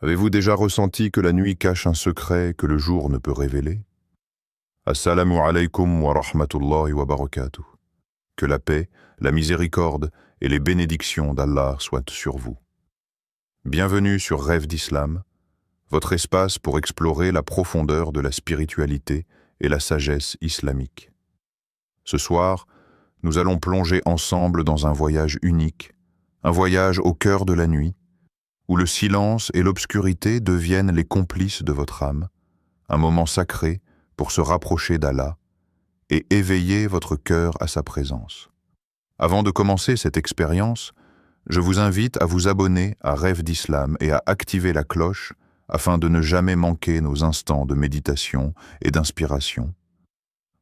Avez-vous déjà ressenti que la nuit cache un secret que le jour ne peut révéler? Assalamu alaykum wa rahmatullahi wa barakatuh. Que la paix, la miséricorde et les bénédictions d'Allah soient sur vous. Bienvenue sur Rêve d'Islam, votre espace pour explorer la profondeur de la spiritualité et la sagesse islamique. Ce soir, nous allons plonger ensemble dans un voyage unique, un voyage au cœur de la nuit, où le silence et l'obscurité deviennent les complices de votre âme, un moment sacré pour se rapprocher d'Allah et éveiller votre cœur à sa présence. Avant de commencer cette expérience, je vous invite à vous abonner à Rêve d'Islam et à activer la cloche afin de ne jamais manquer nos instants de méditation et d'inspiration,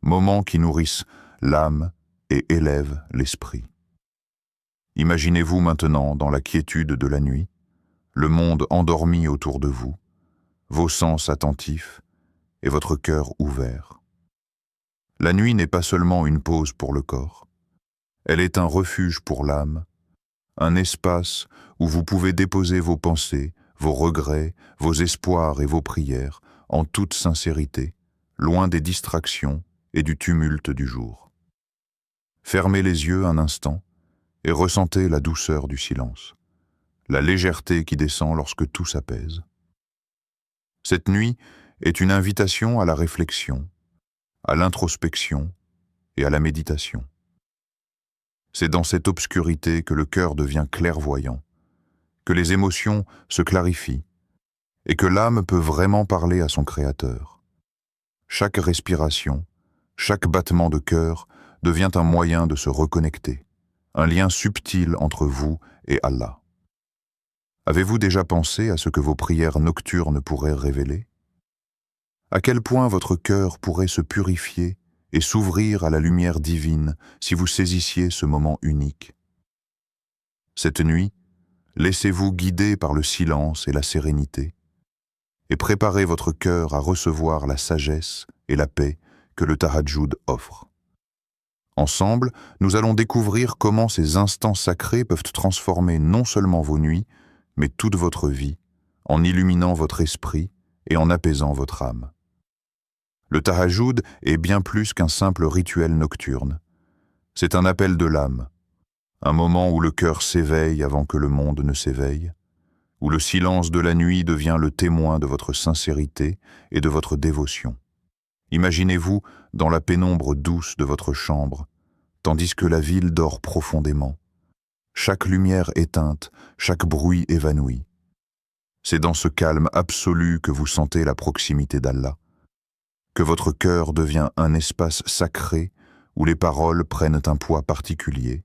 moments qui nourrissent l'âme et élèvent l'esprit. Imaginez-vous maintenant dans la quiétude de la nuit, le monde endormi autour de vous, vos sens attentifs et votre cœur ouvert. La nuit n'est pas seulement une pause pour le corps, elle est un refuge pour l'âme, un espace où vous pouvez déposer vos pensées, vos regrets, vos espoirs et vos prières en toute sincérité, loin des distractions et du tumulte du jour. Fermez les yeux un instant et ressentez la douceur du silence, la légèreté qui descend lorsque tout s'apaise. Cette nuit est une invitation à la réflexion, à l'introspection et à la méditation. C'est dans cette obscurité que le cœur devient clairvoyant, que les émotions se clarifient et que l'âme peut vraiment parler à son Créateur. Chaque respiration, chaque battement de cœur devient un moyen de se reconnecter, un lien subtil entre vous et Allah. Avez-vous déjà pensé à ce que vos prières nocturnes pourraient révéler? À quel point votre cœur pourrait se purifier et s'ouvrir à la lumière divine si vous saisissiez ce moment unique? Cette nuit, laissez-vous guider par le silence et la sérénité, et préparez votre cœur à recevoir la sagesse et la paix que le Tahajjud offre. Ensemble, nous allons découvrir comment ces instants sacrés peuvent transformer non seulement vos nuits, mais toute votre vie, en illuminant votre esprit et en apaisant votre âme. Le Tahajjud est bien plus qu'un simple rituel nocturne. C'est un appel de l'âme, un moment où le cœur s'éveille avant que le monde ne s'éveille, où le silence de la nuit devient le témoin de votre sincérité et de votre dévotion. Imaginez-vous dans la pénombre douce de votre chambre, tandis que la ville dort profondément, chaque lumière éteinte, chaque bruit évanoui. C'est dans ce calme absolu que vous sentez la proximité d'Allah, que votre cœur devient un espace sacré où les paroles prennent un poids particulier,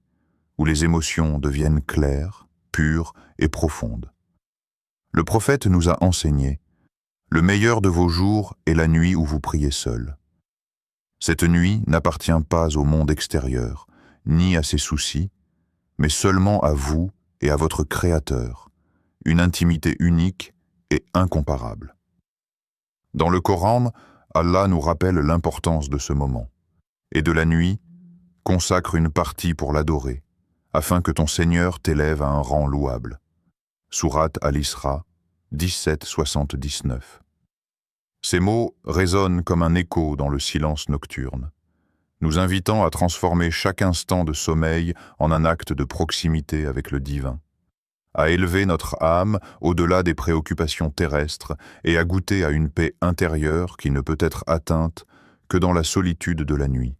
où les émotions deviennent claires, pures et profondes. Le prophète nous a enseigné: le meilleur de vos jours est la nuit où vous priez seul. Cette nuit n'appartient pas au monde extérieur, ni à ses soucis, mais seulement à vous et à votre Créateur, une intimité unique et incomparable. Dans le Coran, Allah nous rappelle l'importance de ce moment, et de la nuit, consacre une partie pour l'adorer, afin que ton Seigneur t'élève à un rang louable. Sourate Al-Isra, 17-79. Ces mots résonnent comme un écho dans le silence nocturne, nous invitant à transformer chaque instant de sommeil en un acte de proximité avec le divin, à élever notre âme au-delà des préoccupations terrestres et à goûter à une paix intérieure qui ne peut être atteinte que dans la solitude de la nuit.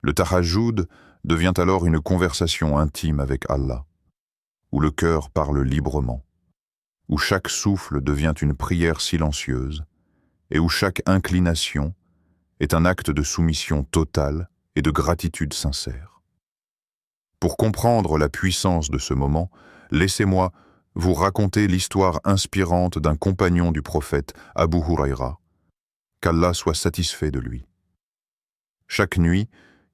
Le Tahajjud devient alors une conversation intime avec Allah, où le cœur parle librement, où chaque souffle devient une prière silencieuse et où chaque inclination est un acte de soumission totale et de gratitude sincère. Pour comprendre la puissance de ce moment, laissez-moi vous raconter l'histoire inspirante d'un compagnon du prophète, Abu Huraïra, qu'Allah soit satisfait de lui. Chaque nuit,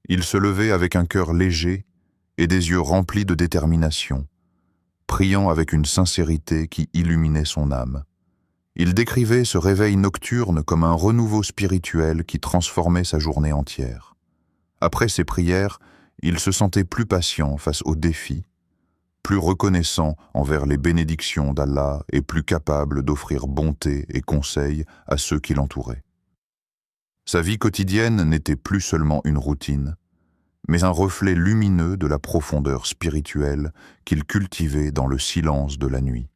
il se levait avec un cœur léger et des yeux remplis de détermination, priant avec une sincérité qui illuminait son âme. Il décrivait ce réveil nocturne comme un renouveau spirituel qui transformait sa journée entière. Après ses prières, il se sentait plus patient face aux défis, plus reconnaissant envers les bénédictions d'Allah et plus capable d'offrir bonté et conseil à ceux qui l'entouraient. Sa vie quotidienne n'était plus seulement une routine, mais un reflet lumineux de la profondeur spirituelle qu'il cultivait dans le silence de la nuit.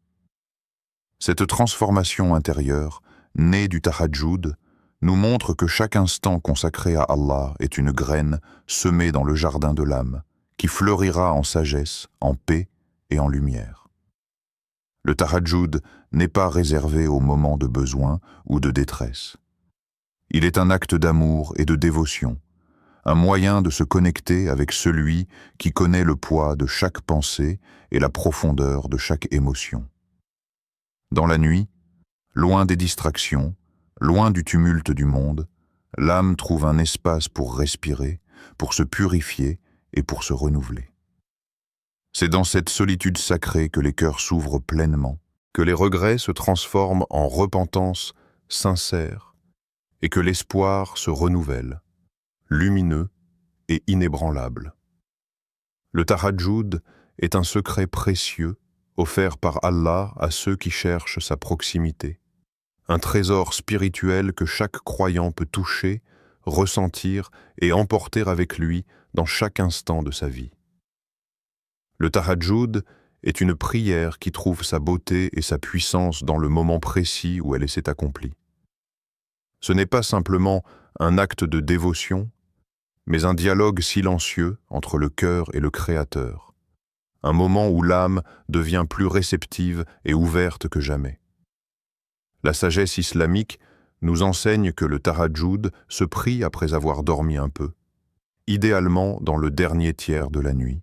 Cette transformation intérieure, née du tahajjud, nous montre que chaque instant consacré à Allah est une graine semée dans le jardin de l'âme, qui fleurira en sagesse, en paix et en lumière. Le tahajjud n'est pas réservé aux moments de besoin ou de détresse. Il est un acte d'amour et de dévotion, un moyen de se connecter avec celui qui connaît le poids de chaque pensée et la profondeur de chaque émotion. Dans la nuit, loin des distractions, loin du tumulte du monde, l'âme trouve un espace pour respirer, pour se purifier et pour se renouveler. C'est dans cette solitude sacrée que les cœurs s'ouvrent pleinement, que les regrets se transforment en repentance sincère et que l'espoir se renouvelle, lumineux et inébranlable. Le tahajjud est un secret précieux offert par Allah à ceux qui cherchent sa proximité, un trésor spirituel que chaque croyant peut toucher, ressentir et emporter avec lui dans chaque instant de sa vie. Le tahajjud est une prière qui trouve sa beauté et sa puissance dans le moment précis où elle s'est accomplie. Ce n'est pas simplement un acte de dévotion, mais un dialogue silencieux entre le cœur et le Créateur, un moment où l'âme devient plus réceptive et ouverte que jamais. La sagesse islamique nous enseigne que le tahajjud se prie après avoir dormi un peu, idéalement dans le dernier tiers de la nuit.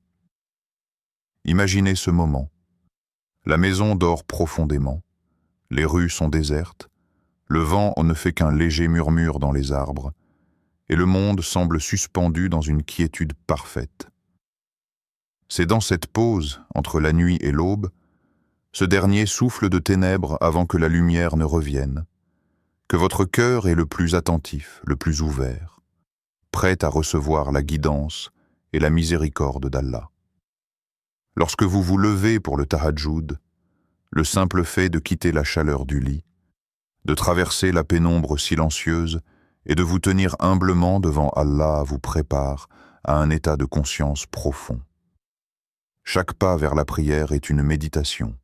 Imaginez ce moment. La maison dort profondément, les rues sont désertes, le vent ne fait qu'un léger murmure dans les arbres, et le monde semble suspendu dans une quiétude parfaite. C'est dans cette pause, entre la nuit et l'aube, ce dernier souffle de ténèbres avant que la lumière ne revienne, que votre cœur est le plus attentif, le plus ouvert, prêt à recevoir la guidance et la miséricorde d'Allah. Lorsque vous vous levez pour le tahajjud, le simple fait de quitter la chaleur du lit, de traverser la pénombre silencieuse et de vous tenir humblement devant Allah vous prépare à un état de conscience profond. Chaque pas vers la prière est une méditation.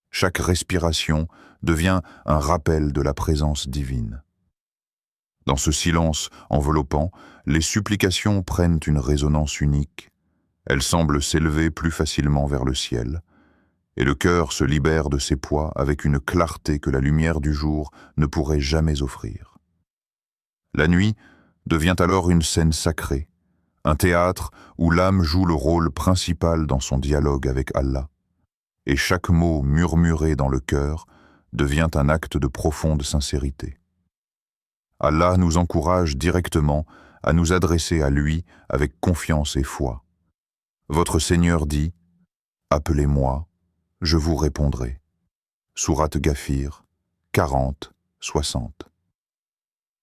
Chaque respiration devient un rappel de la présence divine. Dans ce silence enveloppant, les supplications prennent une résonance unique. Elles semblent s'élever plus facilement vers le ciel, et le cœur se libère de ses poids avec une clarté que la lumière du jour ne pourrait jamais offrir. La nuit devient alors une scène sacrée, un théâtre où l'âme joue le rôle principal dans son dialogue avec Allah, et chaque mot murmuré dans le cœur devient un acte de profonde sincérité. Allah nous encourage directement à nous adresser à lui avec confiance et foi. Votre Seigneur dit « Appelez-moi, je vous répondrai » Sourate Ghafir 40, 60.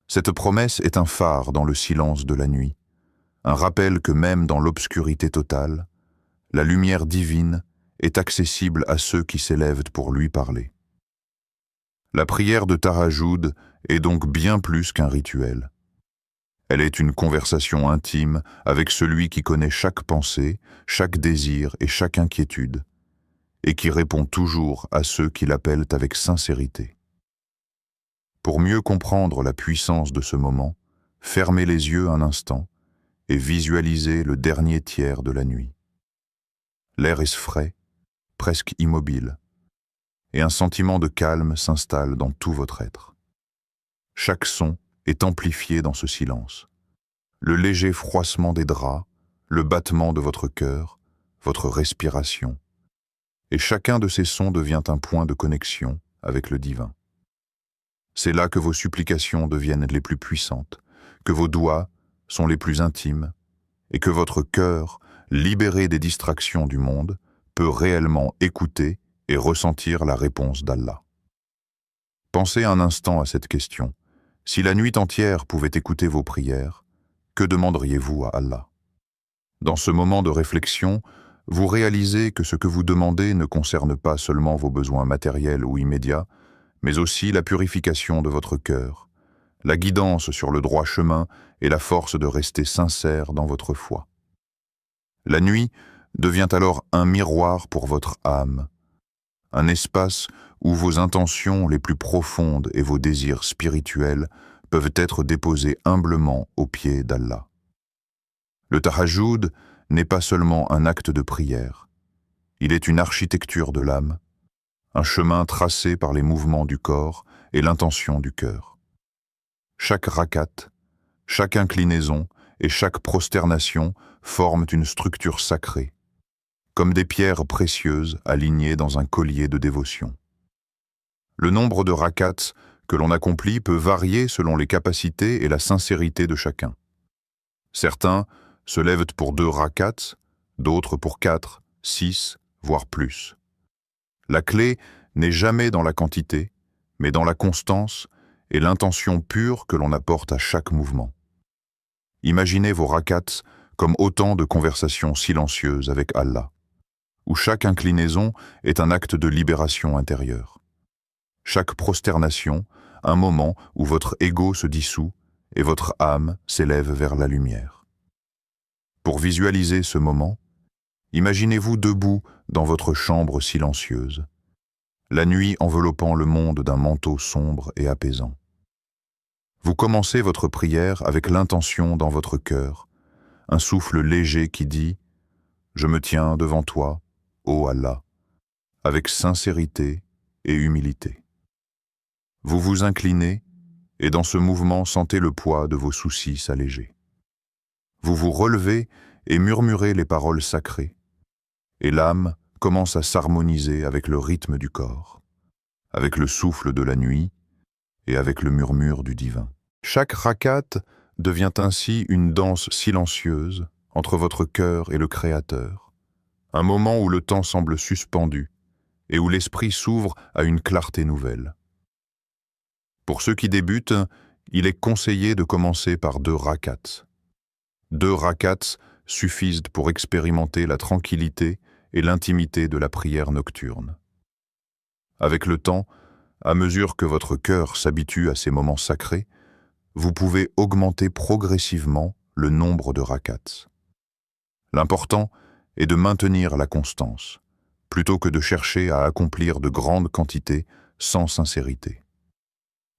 Cette promesse est un phare dans le silence de la nuit, un rappel que même dans l'obscurité totale, la lumière divine est accessible à ceux qui s'élèvent pour lui parler. La prière de tahajjud est donc bien plus qu'un rituel. Elle est une conversation intime avec celui qui connaît chaque pensée, chaque désir et chaque inquiétude, et qui répond toujours à ceux qui l'appellent avec sincérité. Pour mieux comprendre la puissance de ce moment, fermez les yeux un instant et visualisez le dernier tiers de la nuit. L'air est frais, presque immobile, et un sentiment de calme s'installe dans tout votre être. Chaque son est amplifié dans ce silence. Le léger froissement des draps, le battement de votre cœur, votre respiration, et chacun de ces sons devient un point de connexion avec le divin. C'est là que vos supplications deviennent les plus puissantes, que vos doigts sont les plus intimes, et que votre cœur, libéré des distractions du monde, peut réellement écouter et ressentir la réponse d'Allah. Pensez un instant à cette question. Si la nuit entière pouvait écouter vos prières, que demanderiez-vous à Allah? Dans ce moment de réflexion, vous réalisez que ce que vous demandez ne concerne pas seulement vos besoins matériels ou immédiats, mais aussi la purification de votre cœur, la guidance sur le droit chemin et la force de rester sincère dans votre foi. La nuit devient alors un miroir pour votre âme, un espace où vos intentions les plus profondes et vos désirs spirituels peuvent être déposés humblement aux pieds d'Allah. Le tahajjud n'est pas seulement un acte de prière, il est une architecture de l'âme, un chemin tracé par les mouvements du corps et l'intention du cœur. Chaque rakat, chaque inclinaison et chaque prosternation forment une structure sacrée, comme des pierres précieuses alignées dans un collier de dévotion. Le nombre de rakats que l'on accomplit peut varier selon les capacités et la sincérité de chacun. Certains se lèvent pour 2 rakats, d'autres pour 4, 6, voire plus. La clé n'est jamais dans la quantité, mais dans la constance et l'intention pure que l'on apporte à chaque mouvement. Imaginez vos rakats comme autant de conversations silencieuses avec Allah, où chaque inclinaison est un acte de libération intérieure. Chaque prosternation, un moment où votre ego se dissout et votre âme s'élève vers la lumière. Pour visualiser ce moment, imaginez-vous debout dans votre chambre silencieuse, la nuit enveloppant le monde d'un manteau sombre et apaisant. Vous commencez votre prière avec l'intention dans votre cœur, un souffle léger qui dit « Je me tiens devant toi, ô Allah », avec sincérité et humilité. Vous vous inclinez et dans ce mouvement sentez le poids de vos soucis s'alléger. Vous vous relevez et murmurez les paroles sacrées, et l'âme commence à s'harmoniser avec le rythme du corps, avec le souffle de la nuit et avec le murmure du divin. Chaque rakat devient ainsi une danse silencieuse entre votre cœur et le Créateur, un moment où le temps semble suspendu et où l'esprit s'ouvre à une clarté nouvelle. Pour ceux qui débutent, il est conseillé de commencer par 2 rakats. 2 rakats suffisent pour expérimenter la tranquillité et l'intimité de la prière nocturne. Avec le temps, à mesure que votre cœur s'habitue à ces moments sacrés, vous pouvez augmenter progressivement le nombre de rakats. L'important est de maintenir la constance, plutôt que de chercher à accomplir de grandes quantités sans sincérité.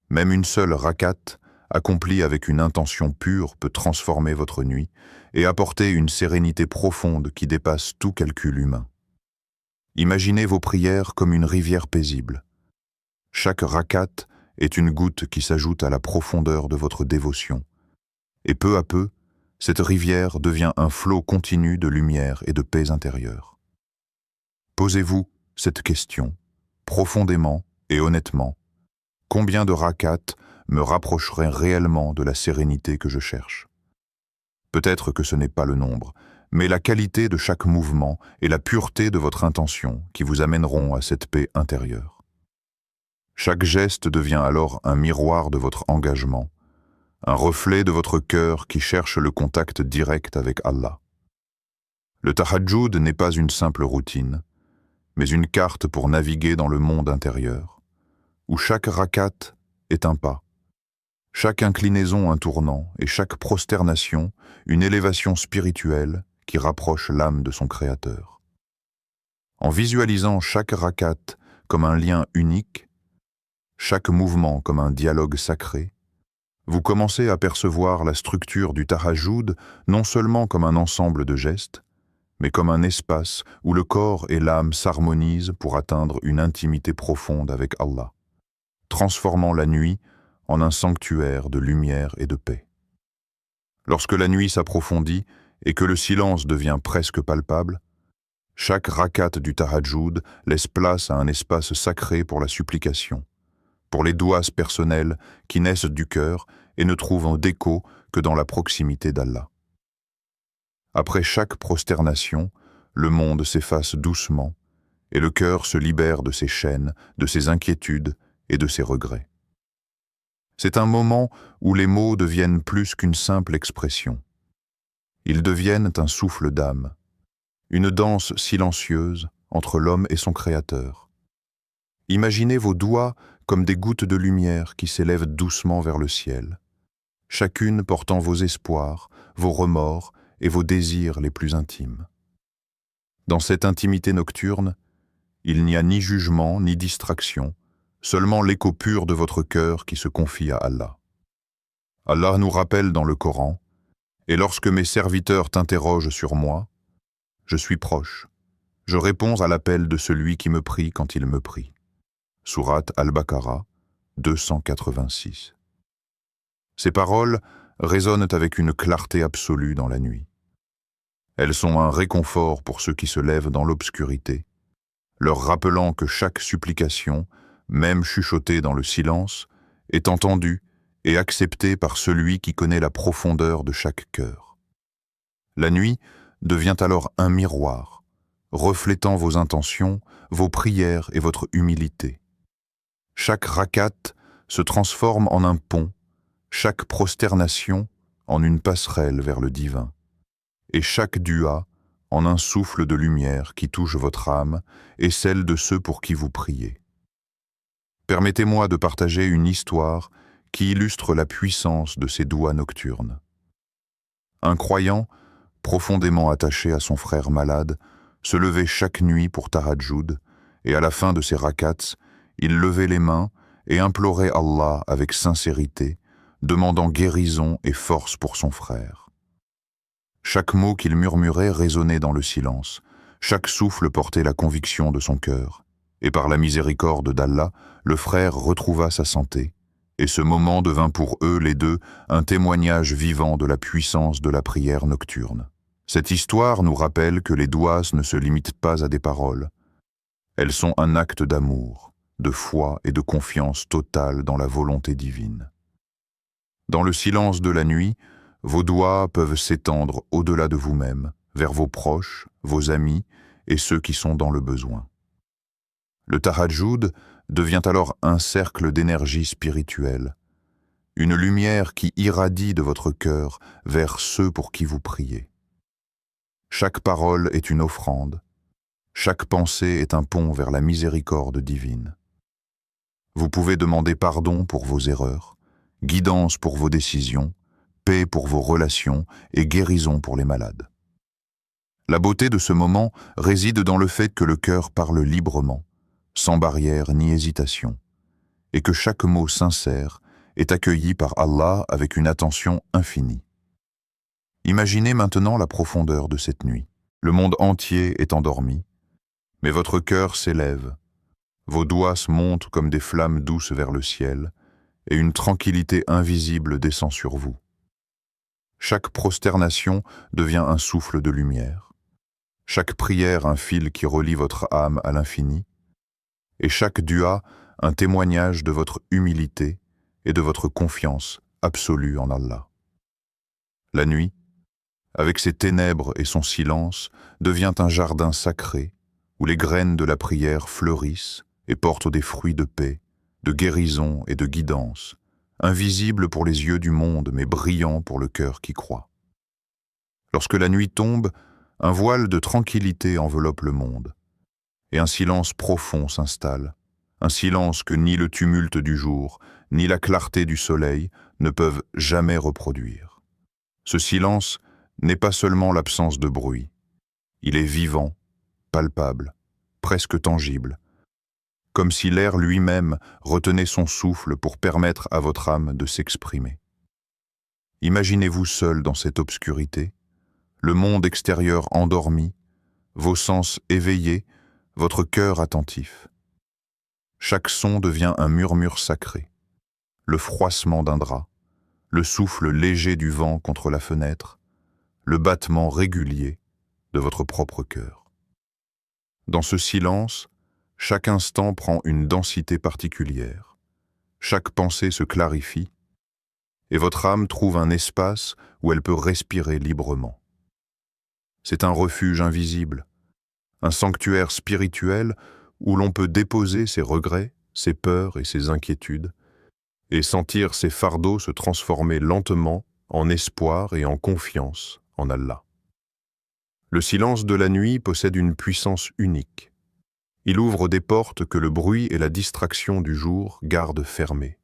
Même une seule rakat, accomplie avec une intention pure, peut transformer votre nuit et apporter une sérénité profonde qui dépasse tout calcul humain. Imaginez vos prières comme une rivière paisible. Chaque rakat est une goutte qui s'ajoute à la profondeur de votre dévotion. Et peu à peu, cette rivière devient un flot continu de lumière et de paix intérieure. Posez-vous cette question, profondément et honnêtement. Combien de rakats me rapprocheraient réellement de la sérénité que je cherche? Peut-être que ce n'est pas le nombre, mais la qualité de chaque mouvement et la pureté de votre intention qui vous amèneront à cette paix intérieure. Chaque geste devient alors un miroir de votre engagement, un reflet de votre cœur qui cherche le contact direct avec Allah. Le tahajjud n'est pas une simple routine, mais une carte pour naviguer dans le monde intérieur, où chaque rakat est un pas, chaque inclinaison un tournant et chaque prosternation une élévation spirituelle qui rapproche l'âme de son Créateur. En visualisant chaque rakat comme un lien unique, chaque mouvement comme un dialogue sacré, vous commencez à percevoir la structure du tahajjud non seulement comme un ensemble de gestes, mais comme un espace où le corps et l'âme s'harmonisent pour atteindre une intimité profonde avec Allah, transformant la nuit en un sanctuaire de lumière et de paix. Lorsque la nuit s'approfondit et que le silence devient presque palpable, chaque rakat du tahajjud laisse place à un espace sacré pour la supplication, pour les douas personnelles qui naissent du cœur et ne trouvent d'écho que dans la proximité d'Allah. Après chaque prosternation, le monde s'efface doucement et le cœur se libère de ses chaînes, de ses inquiétudes et de ses regrets. C'est un moment où les mots deviennent plus qu'une simple expression. Ils deviennent un souffle d'âme, une danse silencieuse entre l'homme et son Créateur. Imaginez vos doigts comme des gouttes de lumière qui s'élèvent doucement vers le ciel, chacune portant vos espoirs, vos remords et vos désirs les plus intimes. Dans cette intimité nocturne, il n'y a ni jugement ni distraction, seulement l'écho pur de votre cœur qui se confie à Allah. Allah nous rappelle dans le Coran, « Et lorsque mes serviteurs t'interrogent sur moi, je suis proche. Je réponds à l'appel de celui qui me prie quand il me prie. » Sourate Al-Baqarah, 286. Ces paroles résonnent avec une clarté absolue dans la nuit. Elles sont un réconfort pour ceux qui se lèvent dans l'obscurité, leur rappelant que chaque supplication, même chuchotée dans le silence, est entendue et acceptée par celui qui connaît la profondeur de chaque cœur. La nuit devient alors un miroir, reflétant vos intentions, vos prières et votre humilité. Chaque rakat se transforme en un pont, chaque prosternation en une passerelle vers le divin, et chaque dua en un souffle de lumière qui touche votre âme et celle de ceux pour qui vous priez. Permettez-moi de partager une histoire qui illustre la puissance de ces doigts nocturnes. Un croyant, profondément attaché à son frère malade, se levait chaque nuit pour Tahajjud, et à la fin de ses rakats, il levait les mains et implorait Allah avec sincérité, demandant guérison et force pour son frère. Chaque mot qu'il murmurait résonnait dans le silence, chaque souffle portait la conviction de son cœur, et par la miséricorde d'Allah, le frère retrouva sa santé, et ce moment devint pour eux les deux un témoignage vivant de la puissance de la prière nocturne. Cette histoire nous rappelle que les doigts ne se limitent pas à des paroles. Elles sont un acte d'amour, de foi et de confiance totale dans la volonté divine. Dans le silence de la nuit, vos doigts peuvent s'étendre au-delà de vous-même, vers vos proches, vos amis et ceux qui sont dans le besoin. Le Tahajjud devient alors un cercle d'énergie spirituelle, une lumière qui irradie de votre cœur vers ceux pour qui vous priez. Chaque parole est une offrande, chaque pensée est un pont vers la miséricorde divine. Vous pouvez demander pardon pour vos erreurs, guidance pour vos décisions, paix pour vos relations et guérison pour les malades. La beauté de ce moment réside dans le fait que le cœur parle librement, sans barrière ni hésitation, et que chaque mot sincère est accueilli par Allah avec une attention infinie. Imaginez maintenant la profondeur de cette nuit. Le monde entier est endormi, mais votre cœur s'élève, vos doigts se montent comme des flammes douces vers le ciel, et une tranquillité invisible descend sur vous. Chaque prosternation devient un souffle de lumière, chaque prière un fil qui relie votre âme à l'infini, et chaque dua un témoignage de votre humilité et de votre confiance absolue en Allah. La nuit, avec ses ténèbres et son silence, devient un jardin sacré où les graines de la prière fleurissent et portent des fruits de paix, de guérison et de guidance, invisibles pour les yeux du monde mais brillants pour le cœur qui croit. Lorsque la nuit tombe, un voile de tranquillité enveloppe le monde, et un silence profond s'installe, un silence que ni le tumulte du jour, ni la clarté du soleil ne peuvent jamais reproduire. Ce silence n'est pas seulement l'absence de bruit, il est vivant, palpable, presque tangible, comme si l'air lui-même retenait son souffle pour permettre à votre âme de s'exprimer. Imaginez-vous seul dans cette obscurité, le monde extérieur endormi, vos sens éveillés, votre cœur attentif. Chaque son devient un murmure sacré, le froissement d'un drap, le souffle léger du vent contre la fenêtre, le battement régulier de votre propre cœur. Dans ce silence, chaque instant prend une densité particulière, chaque pensée se clarifie, et votre âme trouve un espace où elle peut respirer librement. C'est un refuge invisible, un sanctuaire spirituel où l'on peut déposer ses regrets, ses peurs et ses inquiétudes, et sentir ses fardeaux se transformer lentement en espoir et en confiance en Allah. Le silence de la nuit possède une puissance unique. Il ouvre des portes que le bruit et la distraction du jour gardent fermées.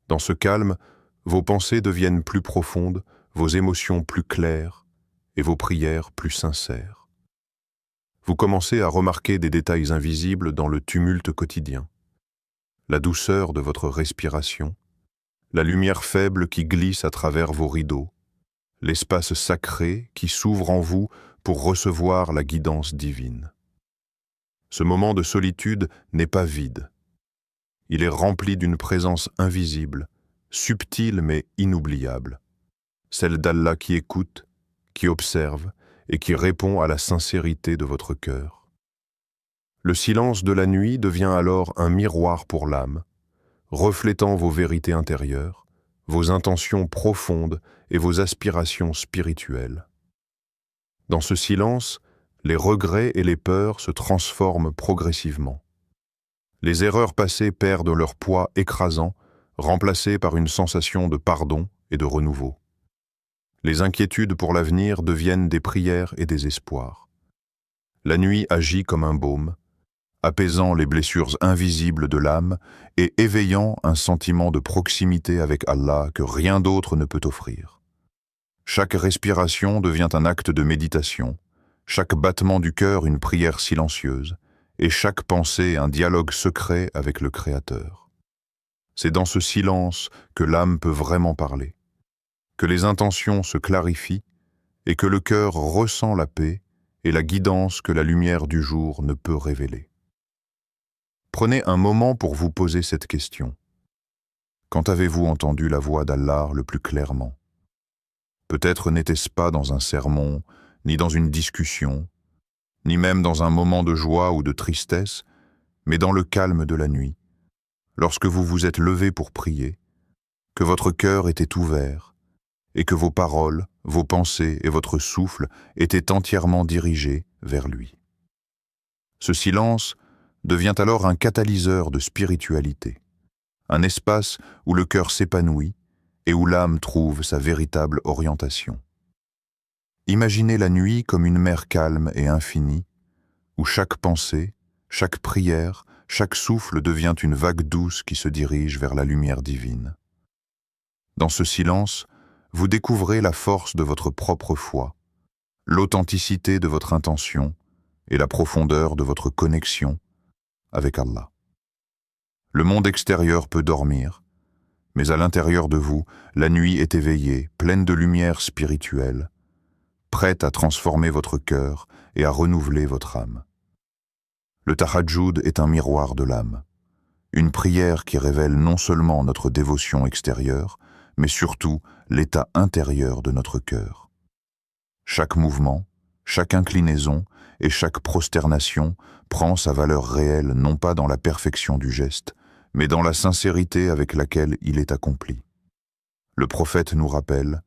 Dans ce calme, vos pensées deviennent plus profondes, vos émotions plus claires et vos prières plus sincères. Vous commencez à remarquer des détails invisibles dans le tumulte quotidien. La douceur de votre respiration, la lumière faible qui glisse à travers vos rideaux, l'espace sacré qui s'ouvre en vous pour recevoir la guidance divine. Ce moment de solitude n'est pas vide. Il est rempli d'une présence invisible, subtile mais inoubliable, celle d'Allah qui écoute, qui observe et qui répond à la sincérité de votre cœur. Le silence de la nuit devient alors un miroir pour l'âme, reflétant vos vérités intérieures, vos intentions profondes et vos aspirations spirituelles. Dans ce silence, les regrets et les peurs se transforment progressivement. Les erreurs passées perdent leur poids écrasant, remplacées par une sensation de pardon et de renouveau. Les inquiétudes pour l'avenir deviennent des prières et des espoirs. La nuit agit comme un baume, apaisant les blessures invisibles de l'âme et éveillant un sentiment de proximité avec Allah que rien d'autre ne peut offrir. Chaque respiration devient un acte de méditation, chaque battement du cœur une prière silencieuse, et chaque pensée un dialogue secret avec le Créateur. C'est dans ce silence que l'âme peut vraiment parler, que les intentions se clarifient et que le cœur ressent la paix et la guidance que la lumière du jour ne peut révéler. Prenez un moment pour vous poser cette question. Quand avez-vous entendu la voix d'Allah le plus clairement? Peut-être n'était-ce pas dans un sermon, ni dans une discussion, ni même dans un moment de joie ou de tristesse, mais dans le calme de la nuit, lorsque vous vous êtes levé pour prier, que votre cœur était ouvert, et que vos paroles, vos pensées et votre souffle étaient entièrement dirigés vers lui. Ce silence devient alors un catalyseur de spiritualité, un espace où le cœur s'épanouit et où l'âme trouve sa véritable orientation. Imaginez la nuit comme une mer calme et infinie, où chaque pensée, chaque prière, chaque souffle devient une vague douce qui se dirige vers la lumière divine. Dans ce silence, vous découvrez la force de votre propre foi, l'authenticité de votre intention et la profondeur de votre connexion avec Allah. Le monde extérieur peut dormir, mais à l'intérieur de vous, la nuit est éveillée, pleine de lumière spirituelle, prête à transformer votre cœur et à renouveler votre âme. Le tahajjud est un miroir de l'âme, une prière qui révèle non seulement notre dévotion extérieure, mais surtout l'état intérieur de notre cœur. Chaque mouvement, chaque inclinaison et chaque prosternation prend sa valeur réelle non pas dans la perfection du geste, mais dans la sincérité avec laquelle il est accompli. Le prophète nous rappelle,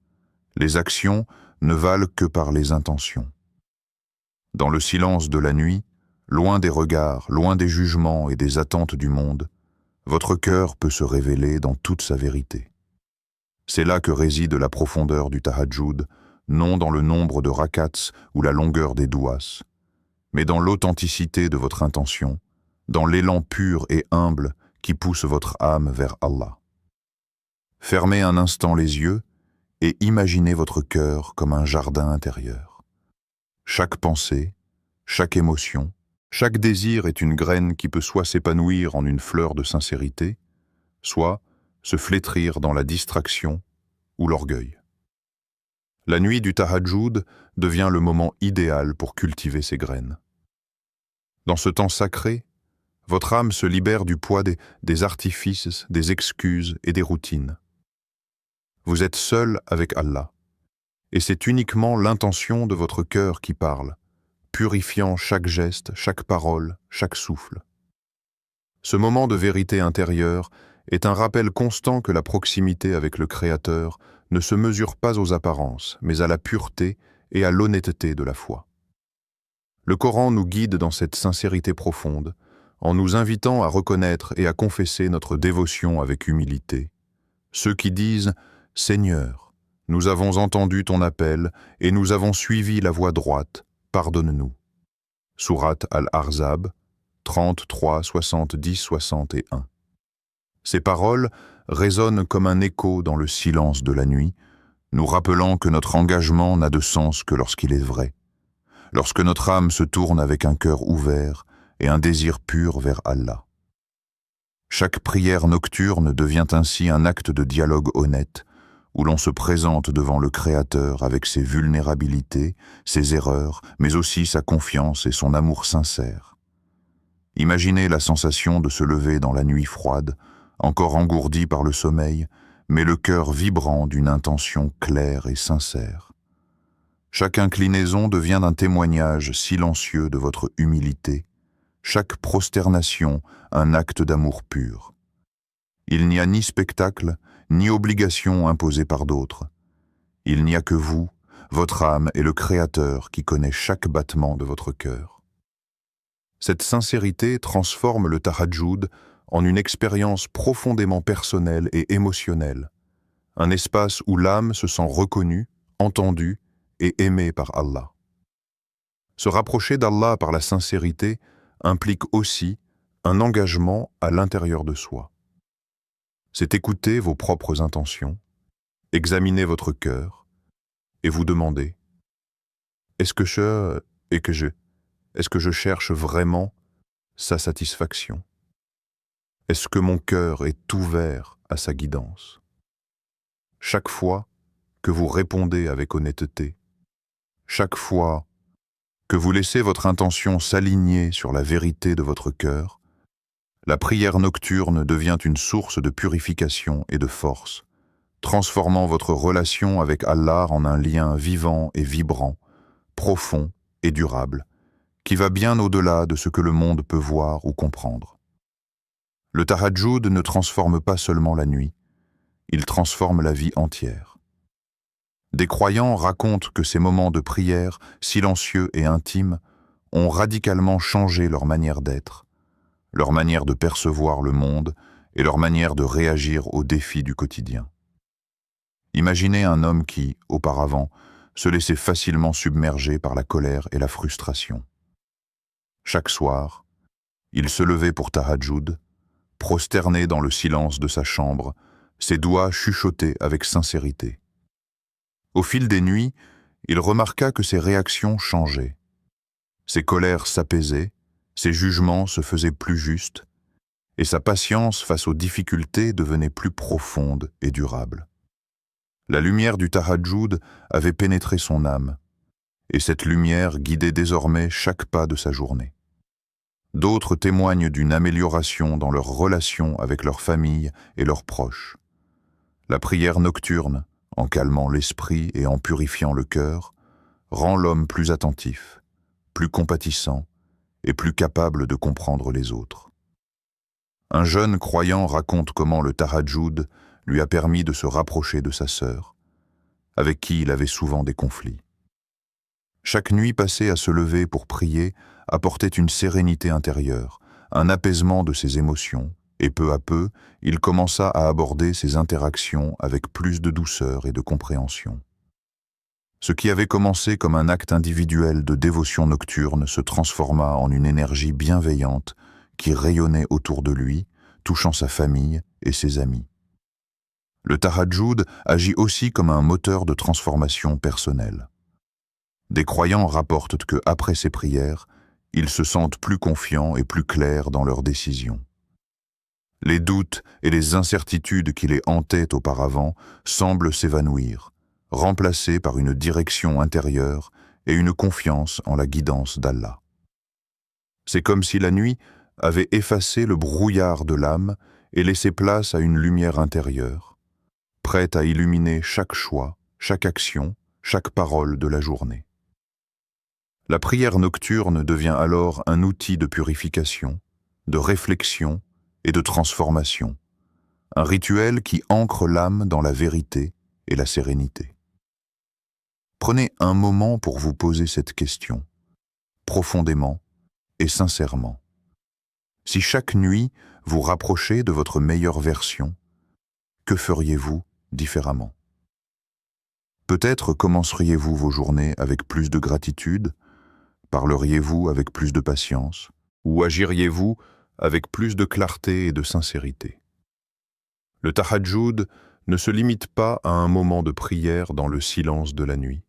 les actions ne valent que par les intentions. Dans le silence de la nuit, loin des regards, loin des jugements et des attentes du monde, votre cœur peut se révéler dans toute sa vérité. C'est là que réside la profondeur du tahajjud, non dans le nombre de rakats ou la longueur des douas, mais dans l'authenticité de votre intention, dans l'élan pur et humble qui pousse votre âme vers Allah. Fermez un instant les yeux et imaginez votre cœur comme un jardin intérieur. Chaque pensée, chaque émotion, chaque désir est une graine qui peut soit s'épanouir en une fleur de sincérité, soit se flétrir dans la distraction ou l'orgueil. La nuit du tahajjud devient le moment idéal pour cultiver ces graines. Dans ce temps sacré, votre âme se libère du poids des artifices, des excuses et des routines. Vous êtes seul avec Allah, et c'est uniquement l'intention de votre cœur qui parle, purifiant chaque geste, chaque parole, chaque souffle. Ce moment de vérité intérieure est un rappel constant que la proximité avec le Créateur ne se mesure pas aux apparences, mais à la pureté et à l'honnêteté de la foi. Le Coran nous guide dans cette sincérité profonde, en nous invitant à reconnaître et à confesser notre dévotion avec humilité. Ceux qui disent « Seigneur, Nous avons entendu ton appel et nous avons suivi la voie droite. Pardonne-nous. Sourate Al-Ahzab, 33, 70, 61. Ces paroles résonnent comme un écho dans le silence de la nuit, nous rappelant que notre engagement n'a de sens que lorsqu'il est vrai, lorsque notre âme se tourne avec un cœur ouvert et un désir pur vers Allah. Chaque prière nocturne devient ainsi un acte de dialogue honnête, où l'on se présente devant le Créateur avec ses vulnérabilités, ses erreurs, mais aussi sa confiance et son amour sincère. Imaginez la sensation de se lever dans la nuit froide, encore engourdi par le sommeil, mais le cœur vibrant d'une intention claire et sincère. Chaque inclinaison devient un témoignage silencieux de votre humilité, chaque prosternation un acte d'amour pur. Il n'y a ni spectacle, ni obligation imposée par d'autres. Il n'y a que vous, votre âme et le Créateur qui connaît chaque battement de votre cœur. Cette sincérité transforme le tahajjud en une expérience profondément personnelle et émotionnelle, un espace où l'âme se sent reconnue, entendue et aimée par Allah. Se rapprocher d'Allah par la sincérité implique aussi un engagement à l'intérieur de soi. C'est écouter vos propres intentions, examiner votre cœur et vous demander est-ce que je cherche vraiment sa satisfaction? Est-ce que mon cœur est ouvert à sa guidance? Chaque fois que vous répondez avec honnêteté, chaque fois que vous laissez votre intention s'aligner sur la vérité de votre cœur, la prière nocturne devient une source de purification et de force, transformant votre relation avec Allah en un lien vivant et vibrant, profond et durable, qui va bien au-delà de ce que le monde peut voir ou comprendre. Le tahajjud ne transforme pas seulement la nuit, il transforme la vie entière. Des croyants racontent que ces moments de prière, silencieux et intimes, ont radicalement changé leur manière d'être, leur manière de percevoir le monde et leur manière de réagir aux défis du quotidien. Imaginez un homme qui, auparavant, se laissait facilement submerger par la colère et la frustration. Chaque soir, il se levait pour tahajjud, prosterné dans le silence de sa chambre, ses doigts chuchotés avec sincérité. Au fil des nuits, il remarqua que ses réactions changeaient. Ses colères s'apaisaient, ses jugements se faisaient plus justes, et sa patience face aux difficultés devenait plus profonde et durable. La lumière du tahajjud avait pénétré son âme, et cette lumière guidait désormais chaque pas de sa journée. D'autres témoignent d'une amélioration dans leurs relations avec leur famille et leurs proches. La prière nocturne, en calmant l'esprit et en purifiant le cœur, rend l'homme plus attentif, plus compatissant et plus capable de comprendre les autres. Un jeune croyant raconte comment le tahajjud lui a permis de se rapprocher de sa sœur, avec qui il avait souvent des conflits. Chaque nuit passée à se lever pour prier apportait une sérénité intérieure, un apaisement de ses émotions, et peu à peu, il commença à aborder ses interactions avec plus de douceur et de compréhension. Ce qui avait commencé comme un acte individuel de dévotion nocturne se transforma en une énergie bienveillante qui rayonnait autour de lui, touchant sa famille et ses amis. Le tahajjud agit aussi comme un moteur de transformation personnelle. Des croyants rapportent que, après ces prières, ils se sentent plus confiants et plus clairs dans leurs décisions. Les doutes et les incertitudes qui les hantaient auparavant semblent s'évanouir, remplacés par une direction intérieure et une confiance en la guidance d'Allah. C'est comme si la nuit avait effacé le brouillard de l'âme et laissé place à une lumière intérieure, prête à illuminer chaque choix, chaque action, chaque parole de la journée. La prière nocturne devient alors un outil de purification, de réflexion et de transformation, un rituel qui ancre l'âme dans la vérité et la sérénité. Prenez un moment pour vous poser cette question, profondément et sincèrement. Si chaque nuit vous rapprochez de votre meilleure version, que feriez-vous différemment ? Peut-être commenceriez-vous vos journées avec plus de gratitude, parleriez-vous avec plus de patience, ou agiriez-vous avec plus de clarté et de sincérité. Le tahajjud ne se limite pas à un moment de prière dans le silence de la nuit.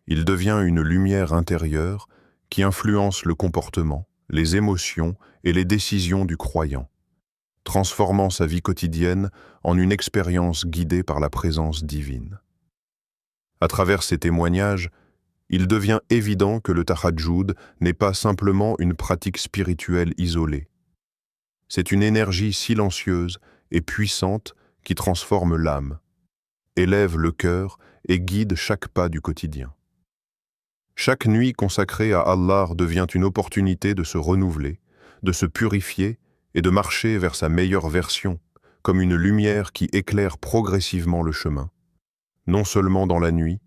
Il devient une lumière intérieure qui influence le comportement, les émotions et les décisions du croyant, transformant sa vie quotidienne en une expérience guidée par la présence divine. À travers ces témoignages, il devient évident que le tahajjud n'est pas simplement une pratique spirituelle isolée. C'est une énergie silencieuse et puissante qui transforme l'âme, élève le cœur et guide chaque pas du quotidien. Chaque nuit consacrée à Allah devient une opportunité de se renouveler, de se purifier et de marcher vers sa meilleure version, comme une lumière qui éclaire progressivement le chemin, non seulement dans la nuit,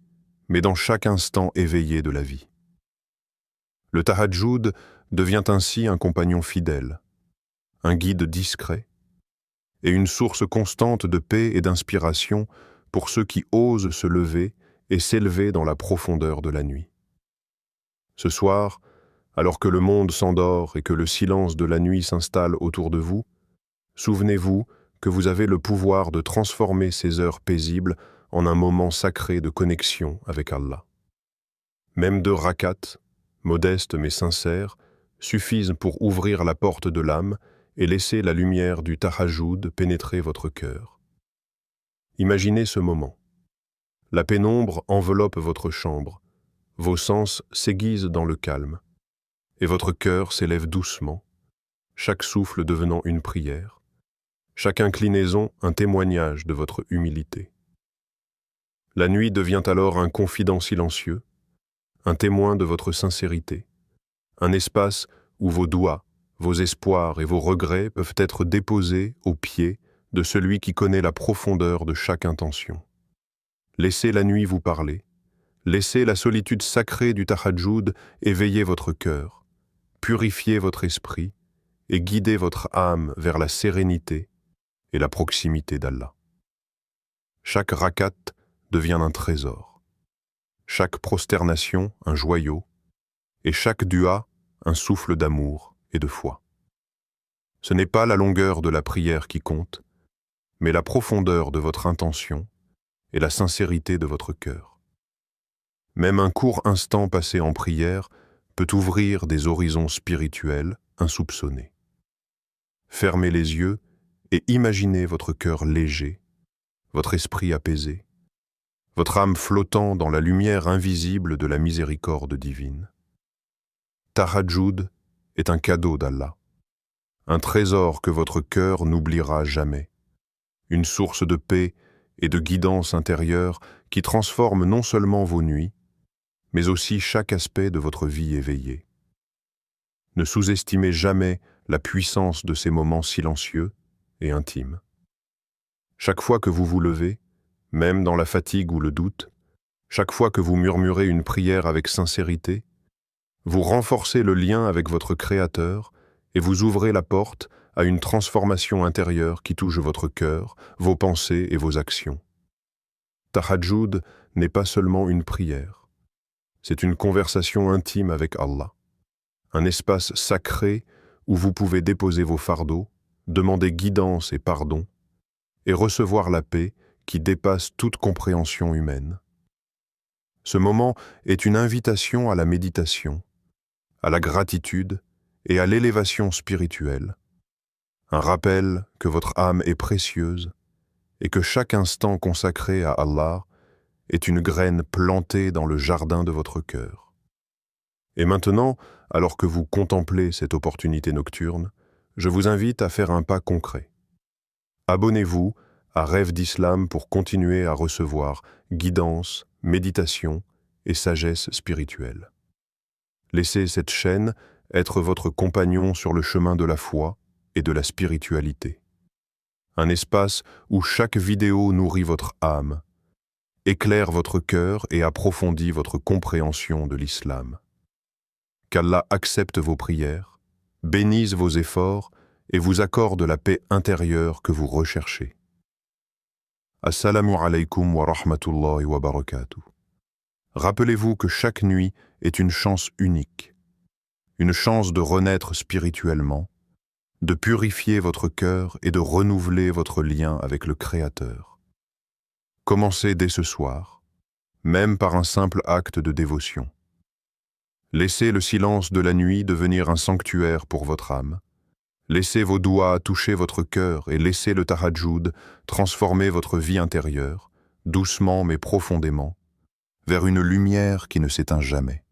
mais dans chaque instant éveillé de la vie. Le tahajjud devient ainsi un compagnon fidèle, un guide discret et une source constante de paix et d'inspiration pour ceux qui osent se lever et s'élever dans la profondeur de la nuit. Ce soir, alors que le monde s'endort et que le silence de la nuit s'installe autour de vous, souvenez-vous que vous avez le pouvoir de transformer ces heures paisibles en un moment sacré de connexion avec Allah. Même 2 rakats, modestes mais sincères, suffisent pour ouvrir la porte de l'âme et laisser la lumière du tahajjud pénétrer votre cœur. Imaginez ce moment. La pénombre enveloppe votre chambre, vos sens s'aiguisent dans le calme, et votre cœur s'élève doucement, chaque souffle devenant une prière, chaque inclinaison un témoignage de votre humilité. La nuit devient alors un confident silencieux, un témoin de votre sincérité, un espace où vos doigts, vos espoirs et vos regrets peuvent être déposés aux pieds de celui qui connaît la profondeur de chaque intention. Laissez la nuit vous parler, laissez la solitude sacrée du tahajjud éveiller votre cœur, purifier votre esprit et guider votre âme vers la sérénité et la proximité d'Allah. Chaque rakat devient un trésor, chaque prosternation un joyau, et chaque dua un souffle d'amour et de foi. Ce n'est pas la longueur de la prière qui compte, mais la profondeur de votre intention et la sincérité de votre cœur. Même un court instant passé en prière peut ouvrir des horizons spirituels insoupçonnés. Fermez les yeux et imaginez votre cœur léger, votre esprit apaisé, votre âme flottant dans la lumière invisible de la miséricorde divine. Tahajjud est un cadeau d'Allah, un trésor que votre cœur n'oubliera jamais, une source de paix et de guidance intérieure qui transforme non seulement vos nuits, mais aussi chaque aspect de votre vie éveillée. Ne sous-estimez jamais la puissance de ces moments silencieux et intimes. Chaque fois que vous vous levez, même dans la fatigue ou le doute, chaque fois que vous murmurez une prière avec sincérité, vous renforcez le lien avec votre Créateur et vous ouvrez la porte à une transformation intérieure qui touche votre cœur, vos pensées et vos actions. Tahajjud n'est pas seulement une prière, c'est une conversation intime avec Allah, un espace sacré où vous pouvez déposer vos fardeaux, demander guidance et pardon, et recevoir la paix qui dépasse toute compréhension humaine. Ce moment est une invitation à la méditation, à la gratitude et à l'élévation spirituelle, un rappel que votre âme est précieuse et que chaque instant consacré à Allah est une graine plantée dans le jardin de votre cœur. Et maintenant, alors que vous contemplez cette opportunité nocturne, je vous invite à faire un pas concret. Abonnez-vous à Rêve d'Islam pour continuer à recevoir guidance, méditation et sagesse spirituelle. Laissez cette chaîne être votre compagnon sur le chemin de la foi et de la spiritualité. Un espace où chaque vidéo nourrit votre âme, éclaire votre cœur et approfondit votre compréhension de l'islam. Qu'Allah accepte vos prières, bénisse vos efforts et vous accorde la paix intérieure que vous recherchez. Assalamu alaykum wa rahmatullahi wa barakatuh. Rappelez-vous que chaque nuit est une chance unique, une chance de renaître spirituellement, de purifier votre cœur et de renouveler votre lien avec le Créateur. Commencez dès ce soir, même par un simple acte de dévotion. Laissez le silence de la nuit devenir un sanctuaire pour votre âme. Laissez vos doigts toucher votre cœur et laissez le tahajjud transformer votre vie intérieure, doucement mais profondément, vers une lumière qui ne s'éteint jamais.